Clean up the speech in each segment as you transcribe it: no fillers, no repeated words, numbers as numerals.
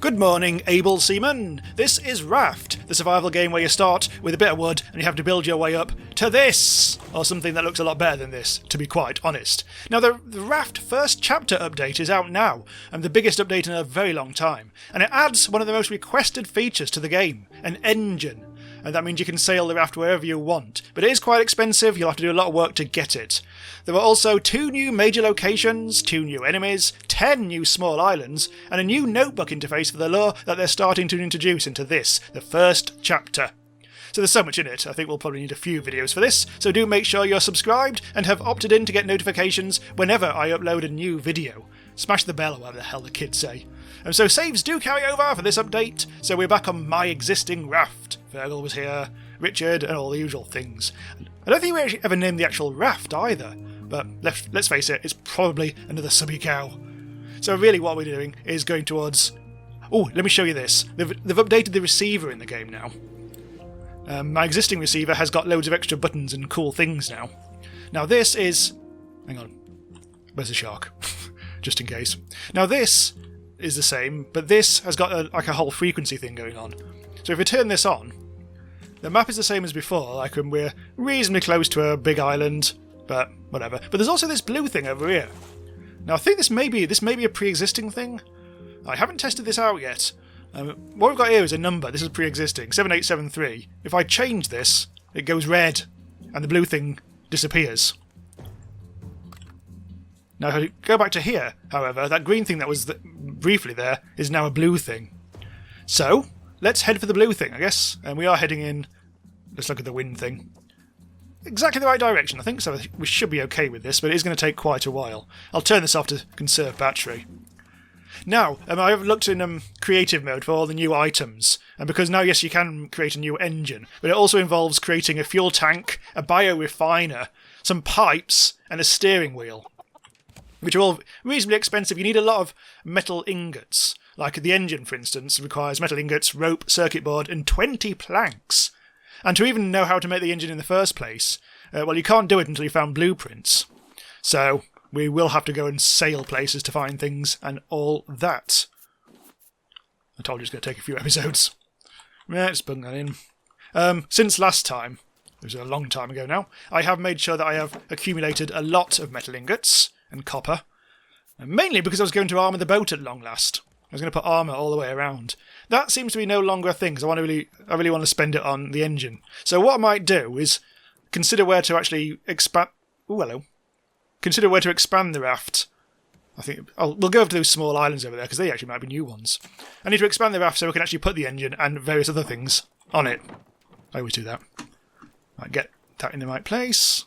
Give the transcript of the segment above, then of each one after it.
Good morning, able seamen. This is RAFT, the survival game where you start with a bit of wood and you have to build your way up to this, or something that looks a lot better than this, to be quite honest. Now, the RAFT First Chapter update is out now, and the biggest update in a very long time, and it adds one of the most requested features to the game, an engine. And that means you can sail the raft wherever you want, but it is quite expensive, you'll have to do a lot of work to get it. There are also 2 new major locations, 2 new enemies, 10 new small islands, and a new notebook interface for the lore that they're starting to introduce into this, the first chapter. So there's so much in it, I think we'll probably need a few videos for this, so do make sure you're subscribed and have opted in to get notifications whenever I upload a new video. Smash the bell or whatever the hell the kids say. And so saves do carry over for this update, so we're back on my existing raft. Virgil was here, Richard, and all the usual things. I don't think we actually ever named the actual raft either, but let's face it, it's probably another subby cow. So really what we're doing is going towards... Oh, let me show you this. They've updated the receiver in the game now. My existing receiver has got loads of extra buttons and cool things now. Now this is... Hang on. Where's the shark? Just in case. Now this is the same, but this has got like a whole frequency thing going on. So if we turn this on, the map is the same as before, like when we're reasonably close to a big island, but whatever. But there's also this blue thing over here. Now I think this may be a pre-existing thing. I haven't tested this out yet. What we've got here is a number. This is pre-existing, 7873. If I change this, it goes red, and the blue thing disappears. Now, if I go back to here, however, that green thing that was briefly there is now a blue thing. So, let's head for the blue thing, I guess. And we are heading in... Let's look at the wind thing. Exactly the right direction, I think, so we should be okay with this, but it is going to take quite a while. I'll turn this off to conserve battery. Now, I've looked in creative mode for all the new items, and because now, yes, you can create a new engine, but it also involves creating a fuel tank, a biorefiner, some pipes, and a steering wheel, which are all reasonably expensive. You need a lot of metal ingots. Like the engine, for instance, requires metal ingots, rope, circuit board, and 20 planks. And to even know how to make the engine in the first place, well, you can't do it until you found blueprints. So we will have to go and sail places to find things and all that. I told you it's going to take a few episodes. Yeah, just bung that in. Since last time, it was a long time ago now, I have made sure that I have accumulated a lot of metal ingots and copper, and mainly because I was going to armour the boat at long last. I was going to put armour all the way around. That seems to be no longer a thing, because I really want to spend it on the engine. So what I might do is consider where to actually expand... Ooh, hello. Consider where to expand the raft. I think we'll go over to those small islands over there, because they actually might be new ones. I need to expand the raft so we can actually put the engine and various other things on it. I always do that. Right, get that in the right place.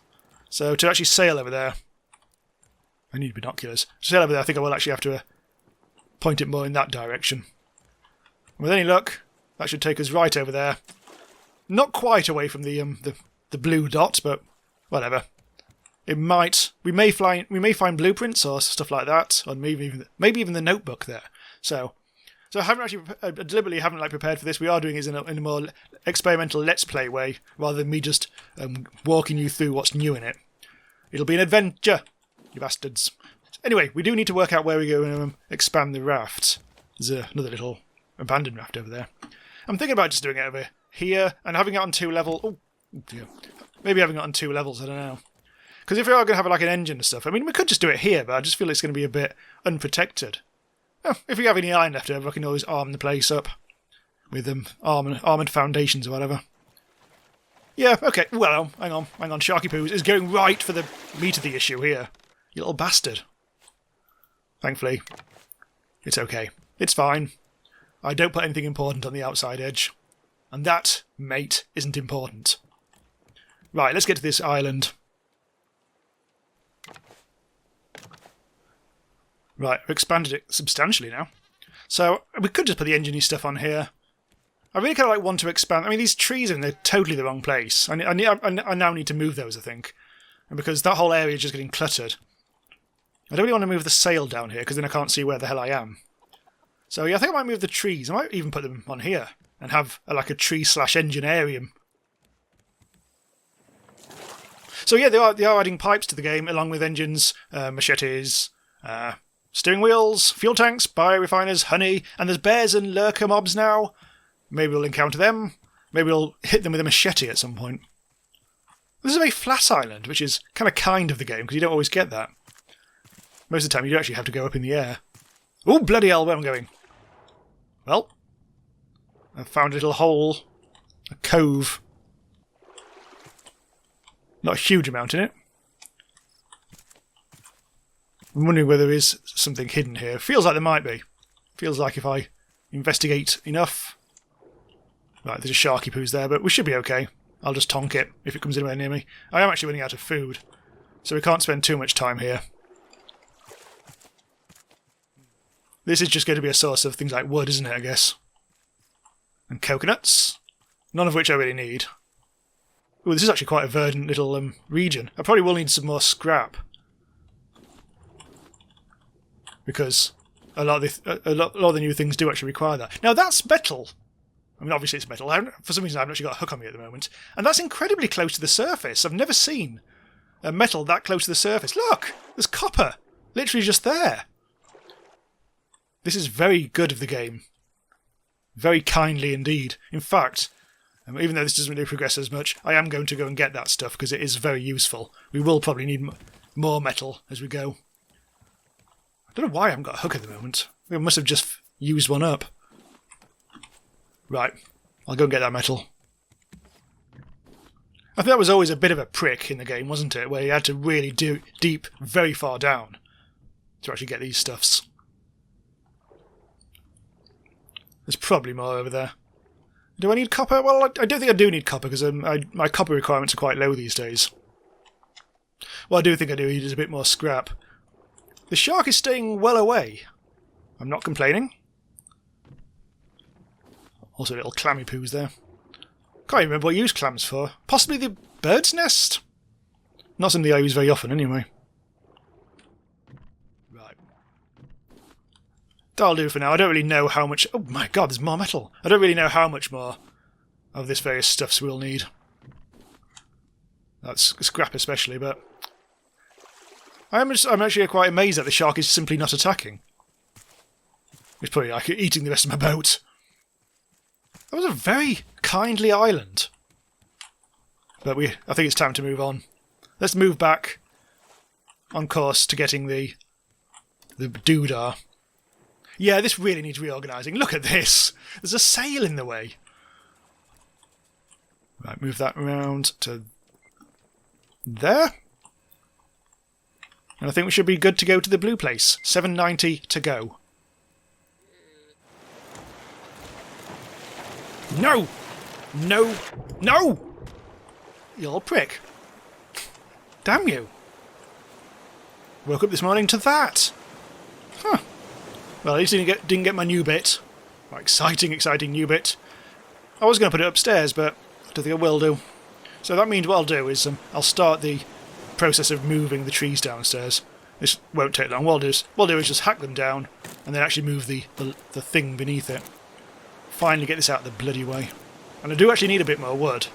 So to actually sail over there, I need binoculars. To sail over there, I think I will actually have to point it more in that direction. And with any luck, that should take us right over there. Not quite away from the blue dot, but whatever. It might. We may find blueprints or stuff like that, or maybe even the notebook there. So I haven't actually deliberately haven't prepared for this. We are doing it in a more experimental let's play way, rather than me just walking you through what's new in it. It'll be an adventure, you bastards. Anyway, we do need to work out where we go and expand the raft. There's another little abandoned raft over there. I'm thinking about just doing it over here and having it on 2 levels. Oh dear. Maybe having it on 2 levels, I don't know. Because if we are going to have like an engine and stuff, I mean, we could just do it here, but I just feel it's going to be a bit unprotected. Well, if we have any iron left over, I can always arm the place up with armoured foundations or whatever. Yeah, okay, well, hang on. Sharky Poos is going right for the meat of the issue here. You little bastard. Thankfully, it's okay. It's fine. I don't put anything important on the outside edge. And that, mate, isn't important. Right, let's get to this island. Right, we've expanded it substantially now. So, we could just put the engine-y stuff on here. I really kind of want to expand... I mean, these trees are in totally the wrong place. I now need to move those, I think. And because that whole area is just getting cluttered. I don't really want to move the sail down here, because then I can't see where the hell I am. So yeah, I think I might move the trees. I might even put them on here, and have like a tree/enginarium. So yeah, they are adding pipes to the game, along with engines, machetes, steering wheels, fuel tanks, biorefiners, honey, and there's bears and lurker mobs now. Maybe we'll encounter them. Maybe we'll hit them with a machete at some point. This is a very flat island, which is kind of the game, because you don't always get that. Most of the time you actually have to go up in the air. Oh, bloody hell, where am I going? Well, I've found a little hole, a cove. Not a huge amount in it. I'm wondering whether there is something hidden here. Feels like there might be. Feels like if I investigate enough... Right, there's a sharky poos there, but we should be okay. I'll just tonk it if it comes anywhere near me. I am actually running out of food, so we can't spend too much time here. This is just going to be a source of things like wood, isn't it, I guess? And coconuts. None of which I really need. Oh, this is actually quite a verdant little region. I probably will need some more scrap. Because a lot of the new things do actually require that. Now that's metal. I mean, obviously it's metal. For some reason I haven't actually got a hook on me at the moment. And that's incredibly close to the surface. I've never seen a metal that close to the surface. Look! There's copper! Literally just there. This is very good of the game. Very kindly indeed. In fact, even though this doesn't really progress as much, I am going to go and get that stuff because it is very useful. We will probably need more metal as we go. I don't know why I haven't got a hook at the moment. I must have just used one up. Right, I'll go and get that metal. I think that was always a bit of a prick in the game, wasn't it? Where you had to really do deep, very far down to actually get these stuffs. There's probably more over there. Do I need copper? Well, I don't think I do need copper because my copper requirements are quite low these days. What I do think I do need is a bit more scrap. The shark is staying well away. I'm not complaining. Also little clammy poos there. Can't even remember what I use clams for. Possibly the bird's nest? Not something I use very often anyway. Right. That'll do for now. I don't really know how much... Oh my god, there's more metal. I don't really know how much more of this various stuffs we'll need. That's scrap especially, but... I'm actually quite amazed that the shark is simply not attacking. It's probably like eating the rest of my boat. That was a very kindly island. But I think it's time to move on. Let's move back on course to getting the doodah. Yeah, this really needs reorganising. Look at this! There's a sail in the way. Right, move that around to there. And I think we should be good to go to the blue place. 790 to go. No! No! No! You little prick. Damn you. Woke up this morning to that. Huh. Well, at least I didn't get my new bit. My exciting new bit. I was going to put it upstairs, but I don't think I will do. So that means what I'll do is I'll start the process of moving the trees downstairs. This won't take long. What I'll do is just hack them down and then actually move the thing beneath it. Finally get this out of the bloody way. And I do actually need a bit more wood.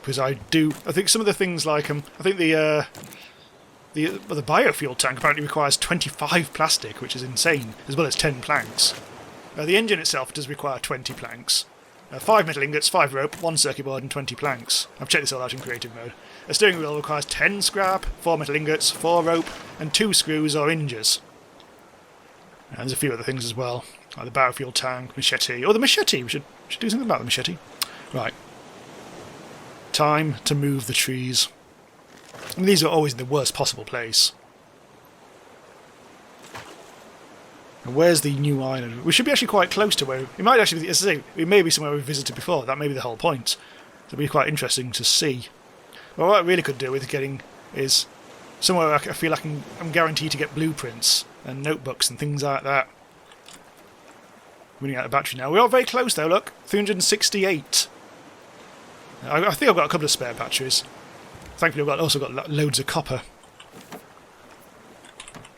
Because I think some of the things like I think the biofuel tank apparently requires 25 plastic, which is insane, as well as 10 planks. The engine itself does require 20 planks. 5 metal ingots, 5 rope, 1 circuit board and 20 planks. I've checked this all out in creative mode. A steering wheel requires 10 scrap, 4 metal ingots, 4 rope and 2 screws or hinges. And there's a few other things as well, like the biofuel tank, machete. Oh, the machete! We should do something about the machete. Right. Time to move the trees. I mean, these are always in the worst possible place. And where's the new island? We should be actually quite close to where... It might actually be... As I say, it may be somewhere we've visited before. That may be the whole point. It'll be quite interesting to see. Well, what I really could do with getting is somewhere where I feel like I'm guaranteed to get blueprints and notebooks and things like that. Running out of battery now. We are very close though, look. 368. I think I've got a couple of spare batteries. Thankfully I've also got loads of copper.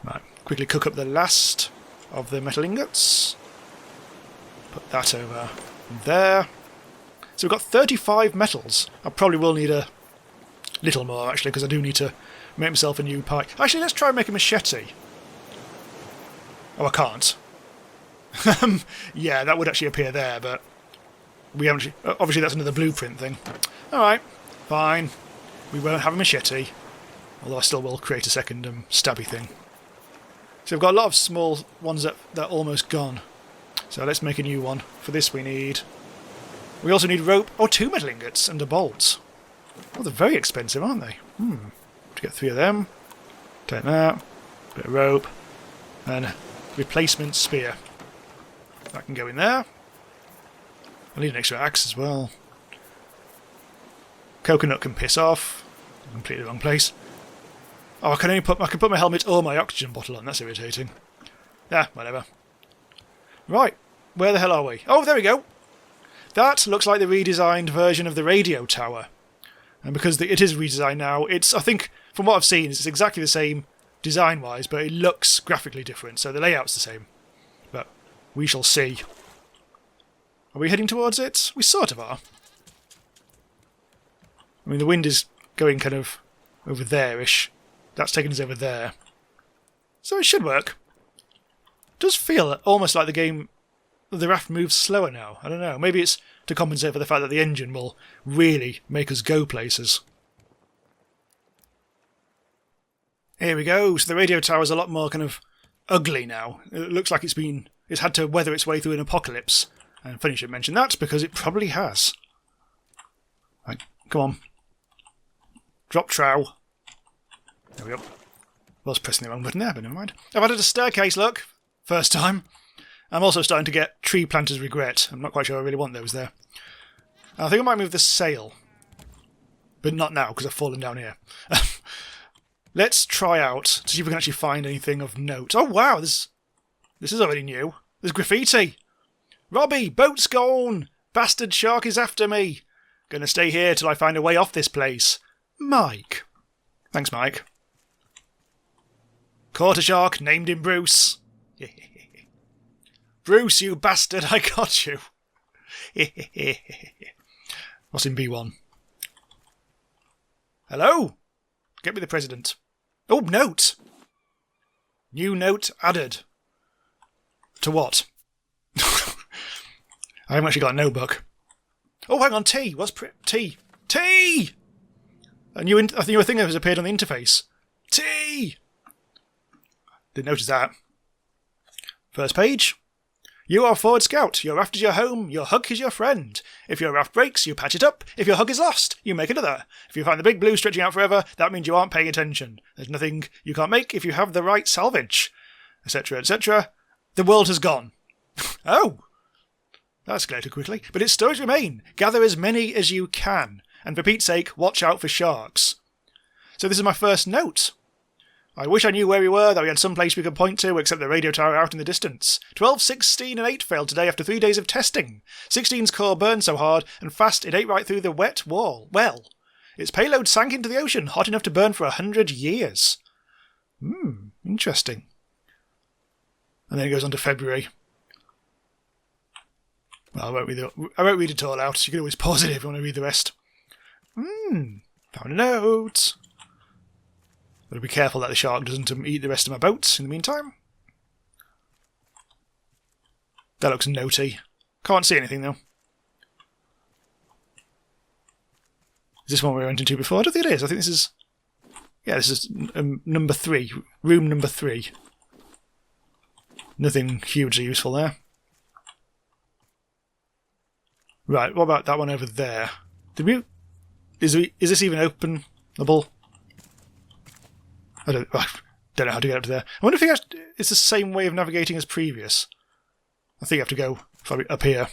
Right, quickly cook up the last of the metal ingots. Put that over there. So we've got 35 metals. I probably will need a little more actually, because I do need to make myself a new pike. Actually, let's try and make a machete. Oh, I can't. Yeah, that would actually appear there, but we haven't. Obviously, that's another blueprint thing. Alright, fine. We won't have a machete, although I still will create a second stabby thing. So we've got a lot of small ones that are almost gone. So let's make a new one. For this we need... We also need rope, or 2 metal ingots and a bolt. Oh, they're very expensive, aren't they? To get 3 of them. Take that. Bit of rope. And replacement spear. That can go in there. I need an extra axe as well. Coconut can piss off. Completely wrong place. Oh, I can put my helmet or my oxygen bottle on. That's irritating. Yeah, whatever. Right, where the hell are we? Oh, there we go. That looks like the redesigned version of the radio tower. And because it is redesigned now, it's, I think, from what I've seen, it's exactly the same design-wise, but it looks graphically different, so the layout's the same. But we shall see. Are we heading towards it? We sort of are. I mean, the wind is going kind of over there-ish. That's taking us over there. So it should work. It does feel almost like the raft moves slower now. I don't know. Maybe it's to compensate for the fact that the engine will really make us go places. Here we go. So the radio tower is a lot more kind of ugly now. It looks like it's had to weather its way through an apocalypse. And funny you should mention that, because it probably has. Right, come on. Drop trow. There we go. I was pressing the wrong button there, but never mind. I've added a staircase, look. First time. I'm also starting to get tree planter's regret. I'm not quite sure I really want those there. I think I might move the sail. But not now, because I've fallen down here. Let's try out to see if we can actually find anything of note. Oh, wow, this is already new. There's graffiti. Robbie, boat's gone. Bastard shark is after me. Gonna stay here till I find a way off this place. Mike. Thanks, Mike. Caught a shark, named him Bruce. Bruce, you bastard, I got you. What's in B1? Hello? Get me the president. Oh, note! New note added. To what? I haven't actually got a notebook. Oh, hang on, T. What's T? T! I think a thing that has appeared on the interface. T! Didn't notice that. First page. You are forward scout. Your raft is your home. Your hug is your friend. If your raft breaks, you patch it up. If your hug is lost, you make another. If you find the big blue stretching out forever, that means you aren't paying attention. There's nothing you can't make if you have the right salvage. Etc., etc. The world has gone. Oh! That escalated quickly. But its stories remain. Gather as many as you can. And for Pete's sake, watch out for sharks. So this is my first note. I wish I knew where we were, that we had some place we could point to, except the radio tower out in the distance. 12, 16 and 8 failed today after 3 days of testing. 16's core burned so hard and fast it ate right through the wet wall. Well, its payload sank into the ocean, hot enough to burn for 100 years. Interesting. And then it goes on to February. Well, I won't read it all out. You can always pause it if you want to read the rest. Found a note. Got to be careful that the shark doesn't eat the rest of my boats in the meantime. That looks notey. Can't see anything though. Is this one we went into before? I don't think it is. I think this is... Yeah, this is number 3. Room number 3. Nothing hugely useful there. Right, what about that one over there? Is this even openable? I don't know how to get up to there. I wonder if it's the same way of navigating as previous. I think I have to go probably up here.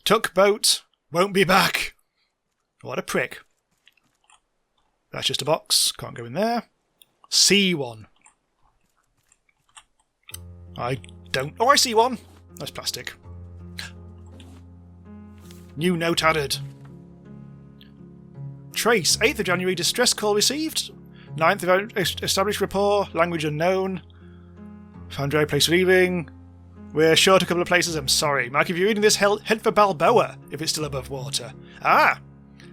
Took boat, won't be back. What a prick. That's just a box, can't go in there. C1. I don't... Oh, I see one! That's plastic. New note added. Trace, 8th of January, distress call received. 9th of established rapport, language unknown. Found dry place leaving. We're short a couple of places, I'm sorry. Mike, if you're reading this, head for Balboa, if it's still above water. Ah!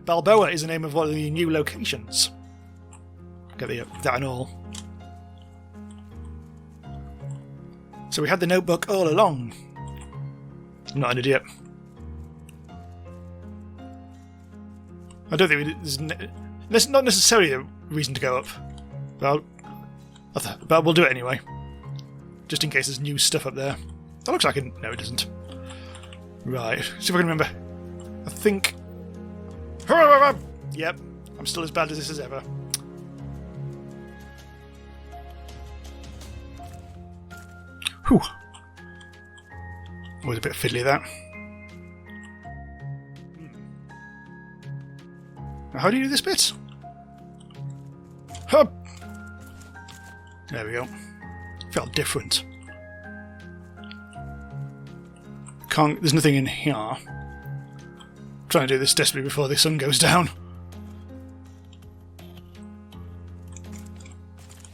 Balboa is the name of one of the new locations. Get that and all. So we had the notebook all along. I'm not an idiot. I don't think there's not necessarily a reason to go up. But we'll do it anyway. Just in case there's new stuff up there. That looks like it. No, it doesn't. Right. See if I can remember. I think... Yep. I'm still as bad as this as ever. Whew. Always a bit fiddly, that. Now, how do you do this bit? Hup! There we go. Felt different. There's nothing in here. I'm trying to do this desperately before the sun goes down.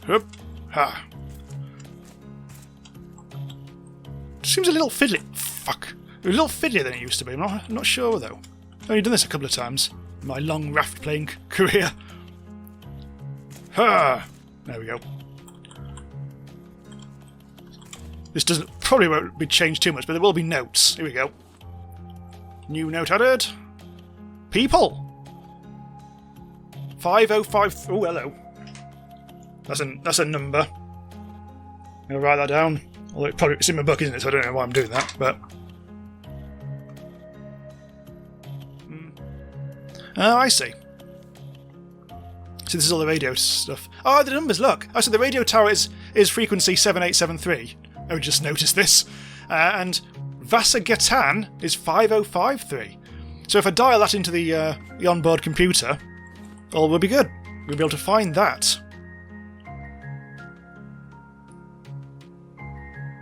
Hup! Ha! Seems a little fiddly. Fuck. A little fiddlier than it used to be. I'm not sure though. I've only done this a couple of times in my long raft playing career. Ha! There we go. This probably won't be changed too much, but there will be notes. Here we go. New note added. People. 505. Oh, hello. That's a number. I'm gonna write that down. Although it's in my book, isn't it? So I don't know why I'm doing that, but... Oh, I see. So this is all the radio stuff. Oh, the numbers, look! Oh, so the radio tower is frequency 7873. I just noticed this. And Vasagatan is 5053. So if I dial that into the onboard computer, all will be good. We'll be able to find that.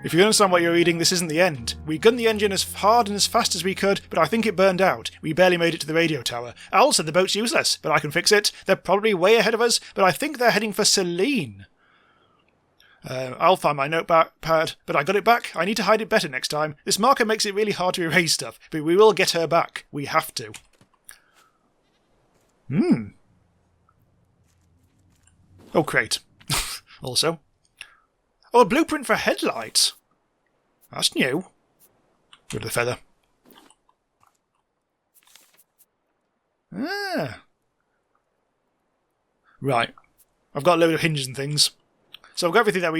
If you understand what you're reading, this isn't the end. We gunned the engine as hard and as fast as we could, but I think it burned out. We barely made it to the radio tower. Al said the boat's useless, but I can fix it. They're probably way ahead of us, but I think they're heading for Celine. I'll find my notepad, but I got it back. I need to hide it better next time. This marker makes it really hard to erase stuff, but we will get her back. We have to. Oh, great. Also. Oh, a blueprint for a headlight. That's new. With the feather. Ah. Right. I've got a load of hinges and things. So I've got everything that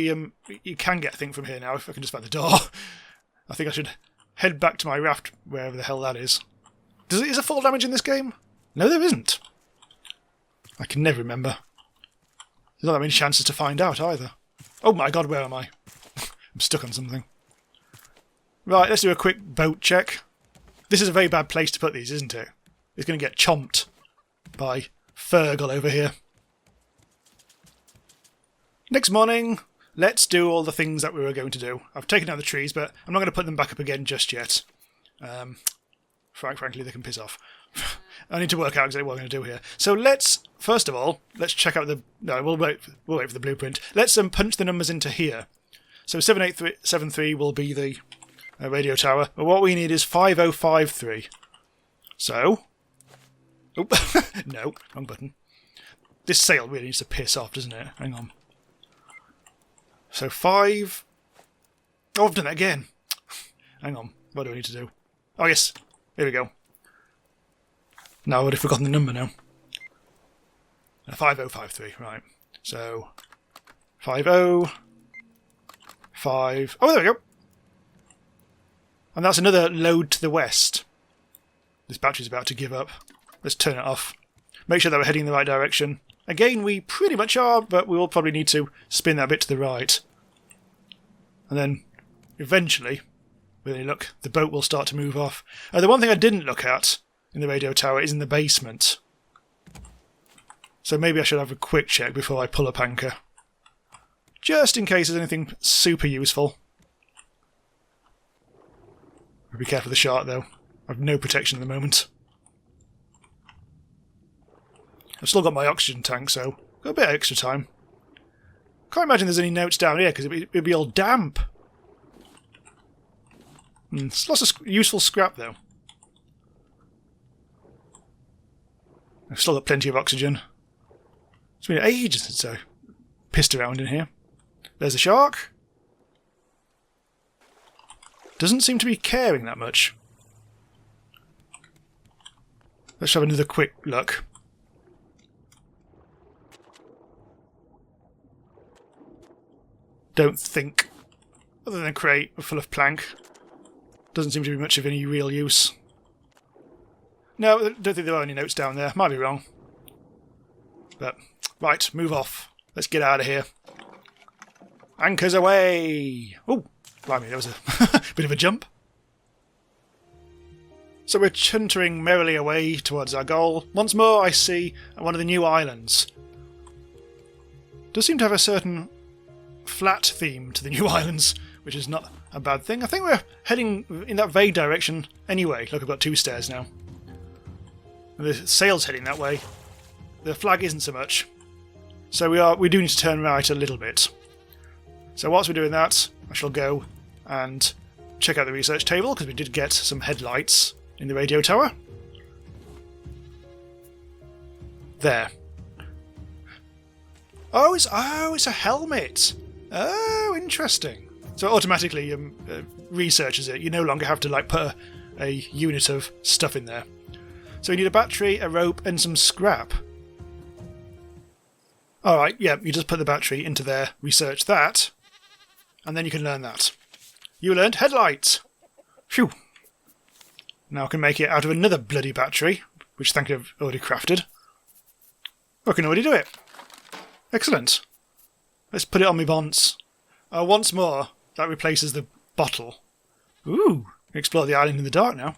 you can get, I think, from here now, if I can just find the door. I think I should head back to my raft, wherever the hell that is. Is there fall damage in this game? No, there isn't. I can never remember. There's not that many chances to find out, either. Oh my god, where am I? I'm stuck on something. Right, let's do a quick boat check. This is a very bad place to put these, isn't it? It's going to get chomped by Fergal over here. Next morning, let's do all the things that we were going to do. I've taken out the trees, but I'm not going to put them back up again just yet. Frankly, they can piss off. I need to work out exactly what I'm going to do here. So first of all, let's check out the... No, we'll wait for the blueprint. Let's punch the numbers into here. So 7873 will be the radio tower. But what we need is 5053. So... Oh, no, wrong button. This sail really needs to piss off, doesn't it? Hang on. So 5... Oh, I've done that again. Hang on. What do I need to do? Oh, yes. Here we go. Now, I've already forgotten the number now. 5053, right. So, 50... 5... Oh, there we go! And that's another load to the west. This battery's about to give up. Let's turn it off. Make sure that we're heading in the right direction. Again, we pretty much are, but we will probably need to spin that bit to the right. And then, eventually, with any luck, the boat will start to move off. The one thing I didn't look at in the radio tower is in the basement. So maybe I should have a quick check before I pull up anchor. Just in case there's anything super useful. Be careful of the shark, though. I have no protection at the moment. I've still got my oxygen tank, so got a bit of extra time. Can't imagine there's any notes down here, because it'd be all damp. It's lots of useful scrap, though. I've still got plenty of oxygen. It's been ages since I pissed around in here. There's a shark. Doesn't seem to be caring that much. Let's have another quick look. Don't think. Other than a crate full of plank. Doesn't seem to be much of any real use. No, I don't think there are any notes down there. Might be wrong. But, right, move off. Let's get out of here. Anchors away! Oh, blimey, that was a bit of a jump. So we're chuntering merrily away towards our goal. Once more I see one of the new islands. Does seem to have a certain flat theme to the new islands, which is not a bad thing. I think we're heading in that vague direction anyway. Look, I've got 2 stairs now. The sail's heading that way. The flag isn't so much. So we do need to turn right a little bit. So whilst we're doing that, I shall go and check out the research table, because we did get some headlights in the radio tower. There. Oh, it's a helmet. Oh, interesting. So it automatically researches it. You no longer have to put a unit of stuff in there. So you need a battery, a rope, and some scrap. Alright, yeah, you just put the battery into there, research that, and then you can learn that. You learned headlights! Phew! Now I can make it out of another bloody battery, which thank you I've already crafted. I can already do it. Excellent. Let's put it on my bonds. Once more, that replaces the bottle. Ooh, explore the island in the dark now.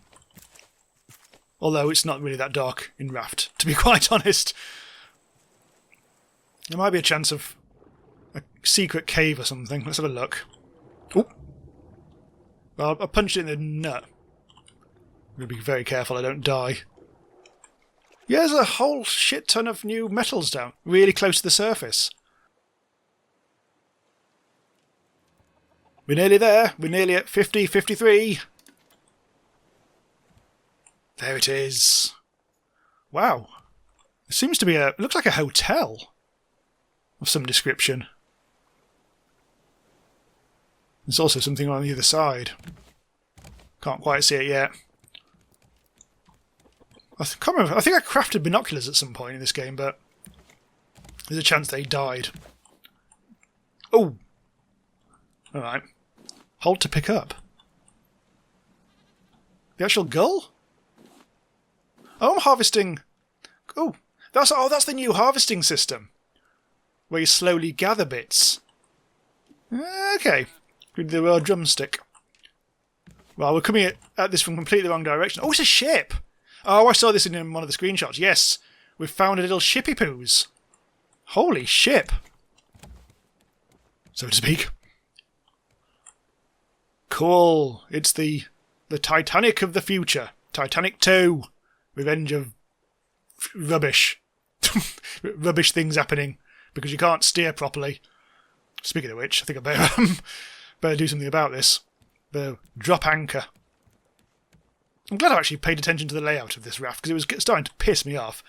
Although it's not really that dark in Raft, to be quite honest. There might be a chance of a secret cave or something. Let's have a look. Oh! Well, I punched it in the nut. I'm going to be very careful I don't die. Yeah, there's a whole shit ton of new metals down, really close to the surface. We're nearly there. We're nearly at 50, 53. There it is. Wow. It seems to be it looks like a hotel of some description. There's also something on the other side. Can't quite see it yet. I can't remember. I think I crafted binoculars at some point in this game, but there's a chance they died. Oh! Alright. Hold to pick up. The actual gull? Oh, I'm harvesting... Oh, that's the new harvesting system. Where you slowly gather bits. Okay. With the drumstick. Well, we're coming at this from completely the wrong direction. Oh, it's a ship! Oh, I saw this in one of the screenshots. Yes, we've found a little shippy poos. Holy ship! So to speak. Cool. It's the Titanic of the future. Titanic 2. Revenge of rubbish. Rubbish things happening because you can't steer properly. Speaking of which, I think I better do something about this. The drop anchor. I'm glad I actually paid attention to the layout of this raft because it was starting to piss me off.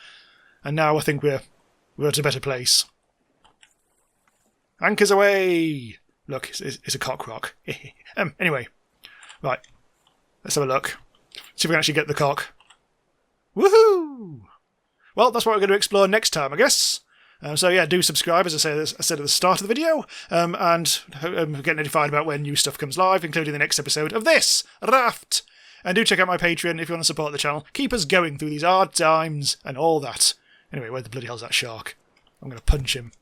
And now I think we're at a better place. Anchors away! Look, it's a cock rock. Anyway, right. Let's have a look. See if we can actually get the cock. Woohoo! Well, that's what we're going to explore next time, I guess. So yeah, do subscribe, as I said at the start of the video, and get notified about when new stuff comes live, including the next episode of this Raft. And do check out my Patreon if you want to support the channel. Keep us going through these hard times and all that. Anyway, where the bloody hell's that shark? I'm going to punch him.